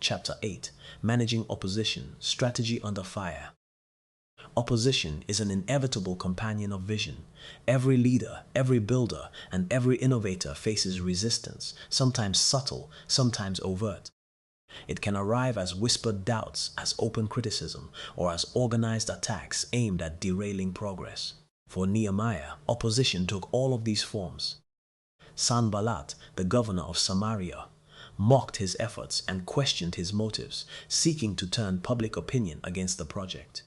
Chapter 8. Managing Opposition, Strategy Under Fire. Opposition is an inevitable companion of vision. Every leader, every builder, and every innovator faces resistance, sometimes subtle, sometimes overt. It can arrive as whispered doubts, as open criticism, or as organized attacks aimed at derailing progress. For Nehemiah, opposition took all of these forms. Sanballat, the governor of Samaria, mocked his efforts and questioned his motives, seeking to turn public opinion against the project.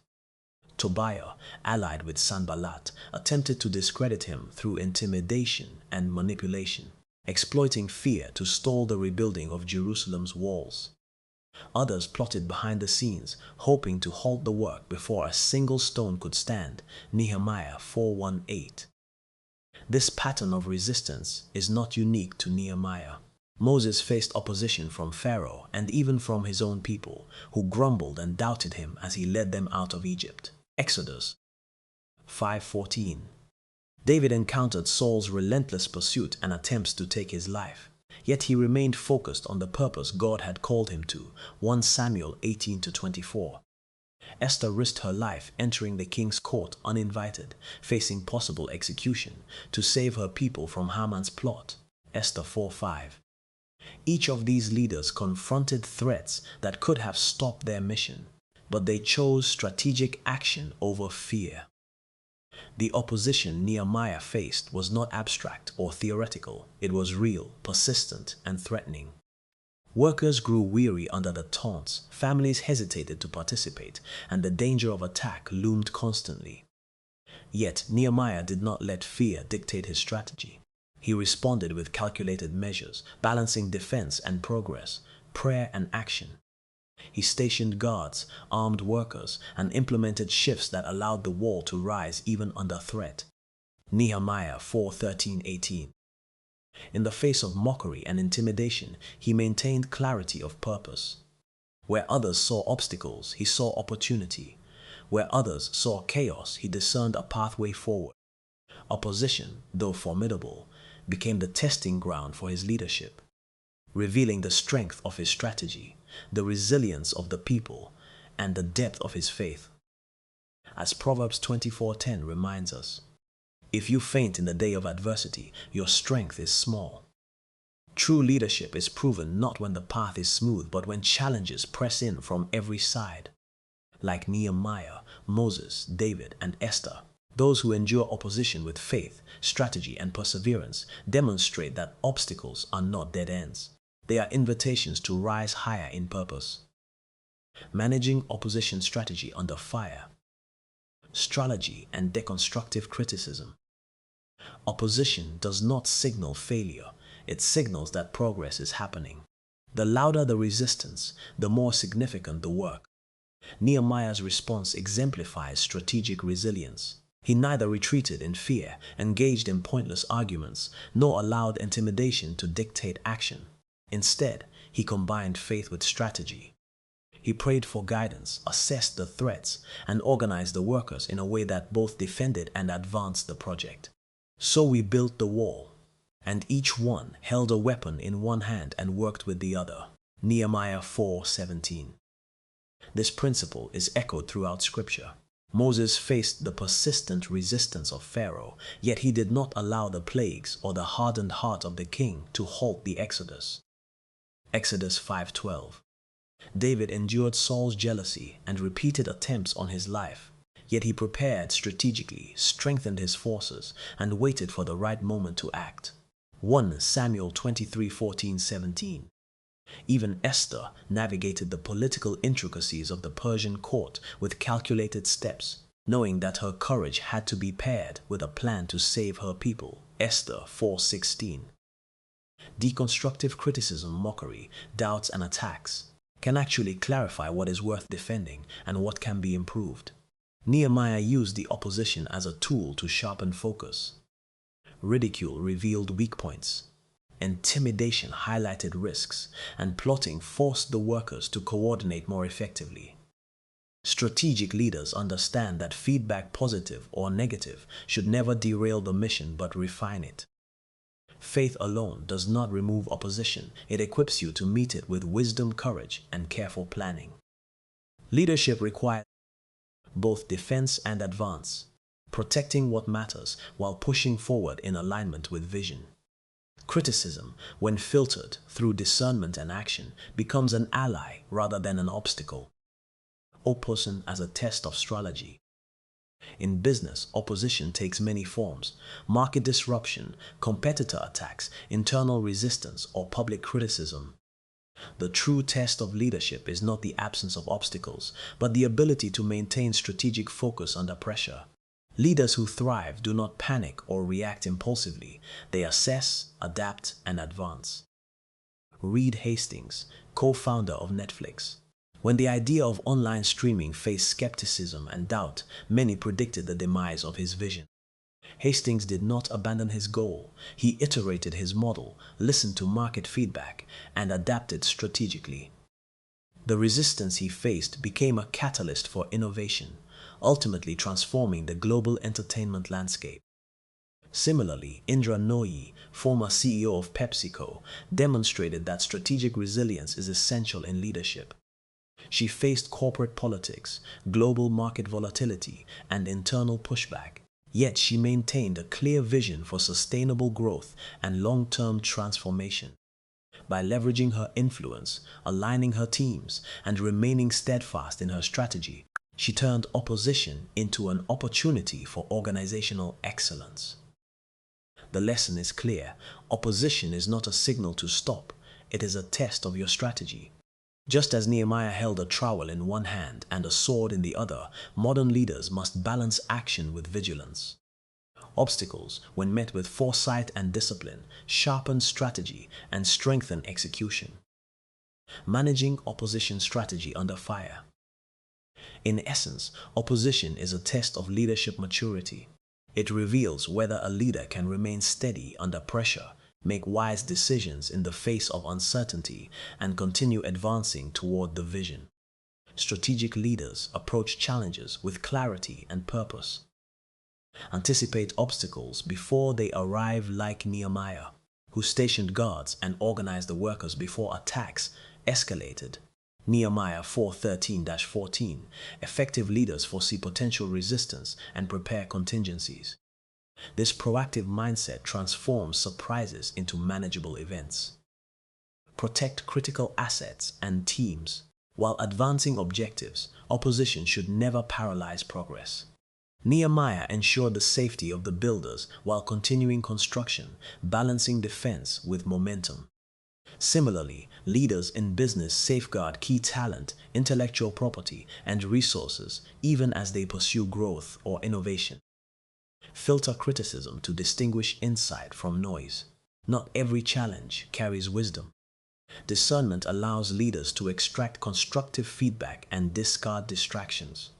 Tobiah, allied with Sanballat, attempted to discredit him through intimidation and manipulation, exploiting fear to stall the rebuilding of Jerusalem's walls. Others plotted behind the scenes, hoping to halt the work before a single stone could stand. Nehemiah 4:1-8. This pattern of resistance is not unique to Nehemiah. Moses faced opposition from Pharaoh and even from his own people, who grumbled and doubted him as he led them out of Egypt. Exodus 5:14. David encountered Saul's relentless pursuit and attempts to take his life, yet he remained focused on the purpose God had called him to. 1 Samuel 18-24. Esther risked her life entering the king's court uninvited, facing possible execution, to save her people from Haman's plot. Esther 4:5. Each of these leaders confronted threats that could have stopped their mission, but they chose strategic action over fear. The opposition Nehemiah faced was not abstract or theoretical. It was real, persistent, and threatening. Workers grew weary under the taunts, families hesitated to participate, and the danger of attack loomed constantly. Yet Nehemiah did not let fear dictate his strategy. He responded with calculated measures, balancing defense and progress, prayer and action. He stationed guards, armed workers, and implemented shifts that allowed the wall to rise even under threat. Nehemiah 4:13-18. In the face of mockery and intimidation, he maintained clarity of purpose. Where others saw obstacles, he saw opportunity. Where others saw chaos, he discerned a pathway forward. Opposition, though formidable, became the testing ground for his leadership, revealing the strength of his strategy, the resilience of the people, and the depth of his faith. As Proverbs 24:10 reminds us, if you faint in the day of adversity, your strength is small. True leadership is proven not when the path is smooth, but when challenges press in from every side. Like Nehemiah, Moses, David, and Esther, those who endure opposition with faith, strategy, and perseverance demonstrate that obstacles are not dead ends. They are invitations to rise higher in purpose. Managing opposition strategy under fire. Strategy and deconstructive criticism. Opposition does not signal failure, it signals that progress is happening. The louder the resistance, the more significant the work. Nehemiah's response exemplifies strategic resilience. He neither retreated in fear, engaged in pointless arguments, nor allowed intimidation to dictate action. Instead, he combined faith with strategy. He prayed for guidance, assessed the threats, and organized the workers in a way that both defended and advanced the project. So we built the wall, and each one held a weapon in one hand and worked with the other. Nehemiah 4:17. This principle is echoed throughout Scripture. Moses faced the persistent resistance of Pharaoh, yet he did not allow the plagues or the hardened heart of the king to halt the Exodus. Exodus 5:12. David endured Saul's jealousy and repeated attempts on his life, yet he prepared strategically, strengthened his forces, and waited for the right moment to act. 1 Samuel 23:14-17. Even Esther navigated the political intricacies of the Persian court with calculated steps, knowing that her courage had to be paired with a plan to save her people. Esther 4:16. Deconstructive criticism, mockery, doubts, and attacks can actually clarify what is worth defending and what can be improved. Nehemiah used the opposition as a tool to sharpen focus. Ridicule revealed weak points. Intimidation highlighted risks, and plotting forced the workers to coordinate more effectively. Strategic leaders understand that feedback, positive or negative, should never derail the mission but refine it. Faith alone does not remove opposition. It equips you to meet it with wisdom, courage, and careful planning. Leadership requires both defense and advance, protecting what matters while pushing forward in alignment with vision. Criticism, when filtered through discernment and action, becomes an ally rather than an obstacle. Opposition as a test of strategy. In business, opposition takes many forms: market disruption, competitor attacks, internal resistance, or public criticism. The true test of leadership is not the absence of obstacles, but the ability to maintain strategic focus under pressure. Leaders who thrive do not panic or react impulsively. They assess, adapt, and advance. Reed Hastings, co-founder of Netflix. When the idea of online streaming faced skepticism and doubt, many predicted the demise of his vision. Hastings did not abandon his goal. He iterated his model, listened to market feedback, and adapted strategically. The resistance he faced became a catalyst for innovation, ultimately transforming the global entertainment landscape. Similarly, Indra Nooyi, former CEO of PepsiCo, demonstrated that strategic resilience is essential in leadership. She faced corporate politics, global market volatility, and internal pushback, yet she maintained a clear vision for sustainable growth and long-term transformation. By leveraging her influence, aligning her teams, and remaining steadfast in her strategy, she turned opposition into an opportunity for organizational excellence. The lesson is clear: opposition is not a signal to stop, it is a test of your strategy. Just as Nehemiah held a trowel in one hand and a sword in the other, modern leaders must balance action with vigilance. Obstacles, when met with foresight and discipline, sharpen strategy and strengthen execution. Managing opposition strategy under fire. In essence, opposition is a test of leadership maturity. It reveals whether a leader can remain steady under pressure, make wise decisions in the face of uncertainty, and continue advancing toward the vision. Strategic leaders approach challenges with clarity and purpose. Anticipate obstacles before they arrive, like Nehemiah, who stationed guards and organized the workers before attacks escalated. Nehemiah 4:13-14. Effective leaders foresee potential resistance and prepare contingencies. This proactive mindset transforms surprises into manageable events. Protect critical assets and teams. While advancing objectives, opposition should never paralyze progress. Nehemiah ensured the safety of the builders while continuing construction, balancing defense with momentum. Similarly, leaders in business safeguard key talent, intellectual property, and resources even as they pursue growth or innovation. Filter criticism to distinguish insight from noise. Not every challenge carries wisdom. Discernment allows leaders to extract constructive feedback and discard distractions,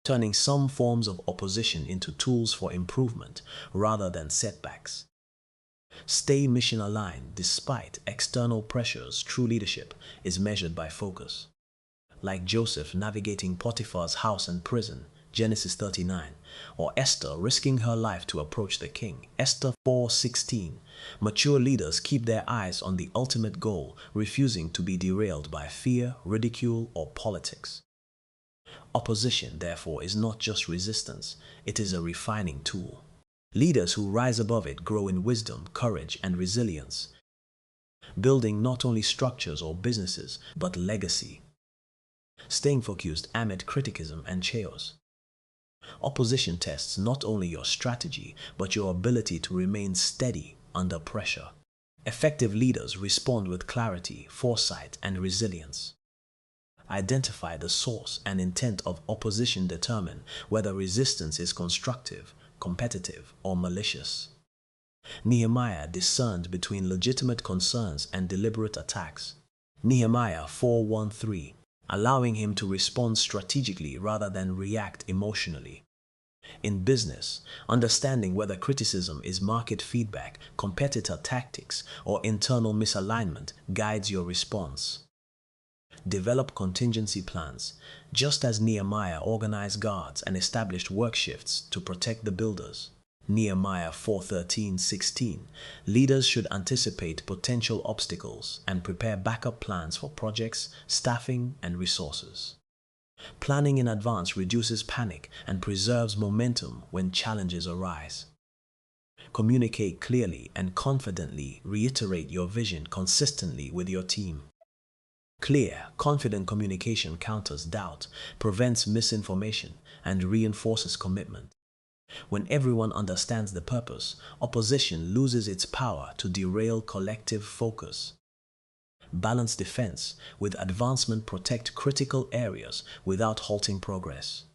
turning some forms of opposition into tools for improvement rather than setbacks. Stay mission aligned despite external pressures. True leadership is measured by focus. Like Joseph navigating Potiphar's house and prison, Genesis 39, or Esther risking her life to approach the king, Esther 4:16. Mature leaders keep their eyes on the ultimate goal, refusing to be derailed by fear, ridicule, or politics. Opposition, therefore, is not just resistance, it is a refining tool. Leaders who rise above it grow in wisdom, courage, and resilience, building not only structures or businesses, but legacy. Staying focused amid criticism and chaos. Opposition tests not only your strategy, but your ability to remain steady under pressure. Effective leaders respond with clarity, foresight, and resilience. Identify the source and intent of opposition. Determine whether resistance is constructive, competitive, or malicious. Nehemiah discerned between legitimate concerns and deliberate attacks. Nehemiah 4:13. Allowing him to respond strategically rather than react emotionally. In business, understanding whether criticism is market feedback, competitor tactics, or internal misalignment guides your response. Develop contingency plans. Just as Nehemiah organized guards and established work shifts to protect the builders, Nehemiah 4:13-16. Leaders should anticipate potential obstacles and prepare backup plans for projects, staffing, and resources. Planning in advance reduces panic and preserves momentum when challenges arise. Communicate clearly and confidently. Reiterate your vision consistently with your team. Clear, confident communication counters doubt, prevents misinformation, and reinforces commitment. When everyone understands the purpose, opposition loses its power to derail collective focus. Balance defense with advancement. Protect critical areas without halting progress.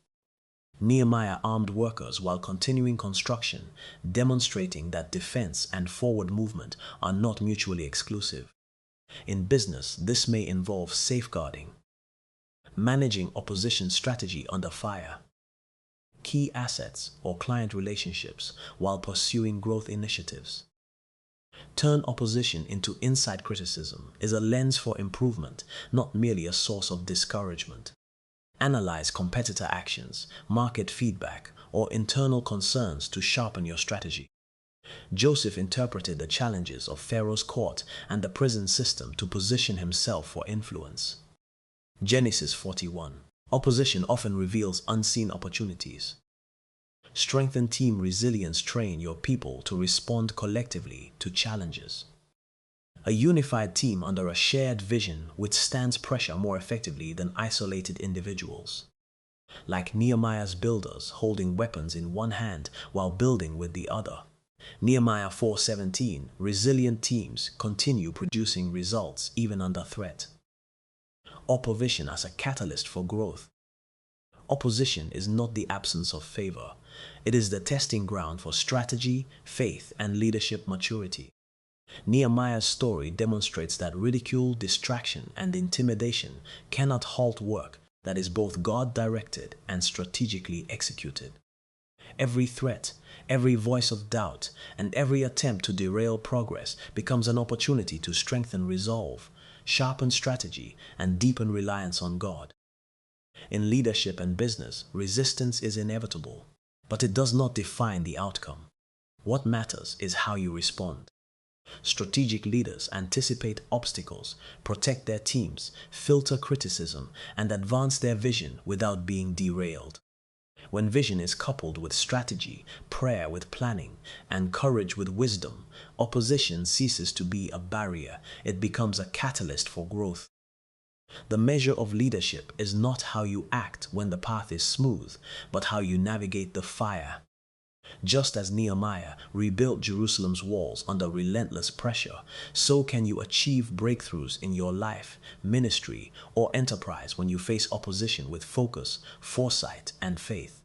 Nehemiah armed workers while continuing construction, demonstrating that defense and forward movement are not mutually exclusive. In business, this may involve safeguarding, managing opposition strategy under fire, key assets or client relationships while pursuing growth initiatives. Turn opposition into insight. Criticism is a lens for improvement, not merely a source of discouragement. Analyze competitor actions, market feedback, or internal concerns to sharpen your strategy. Joseph interpreted the challenges of Pharaoh's court and the prison system to position himself for influence. Genesis 41. Opposition often reveals unseen opportunities. Strengthen team resilience. Train your people to respond collectively to challenges. A unified team under a shared vision withstands pressure more effectively than isolated individuals. Like Nehemiah's builders holding weapons in one hand while building with the other. Nehemiah 4:17. Resilient teams continue producing results even under threat. Opposition as a catalyst for growth. Opposition is not the absence of favor. It is the testing ground for strategy, faith, and leadership maturity. Nehemiah's story demonstrates that ridicule, distraction, and intimidation cannot halt work that is both God-directed and strategically executed. Every threat, every voice of doubt, and every attempt to derail progress becomes an opportunity to strengthen resolve, sharpen strategy, and deepen reliance on God. In leadership and business, resistance is inevitable, but it does not define the outcome. What matters is how you respond. Strategic leaders anticipate obstacles, protect their teams, filter criticism, and advance their vision without being derailed. When vision is coupled with strategy, prayer with planning, and courage with wisdom, opposition ceases to be a barrier. It becomes a catalyst for growth. The measure of leadership is not how you act when the path is smooth, but how you navigate the fire. Just as Nehemiah rebuilt Jerusalem's walls under relentless pressure, so can you achieve breakthroughs in your life, ministry, or enterprise when you face opposition with focus, foresight, and faith.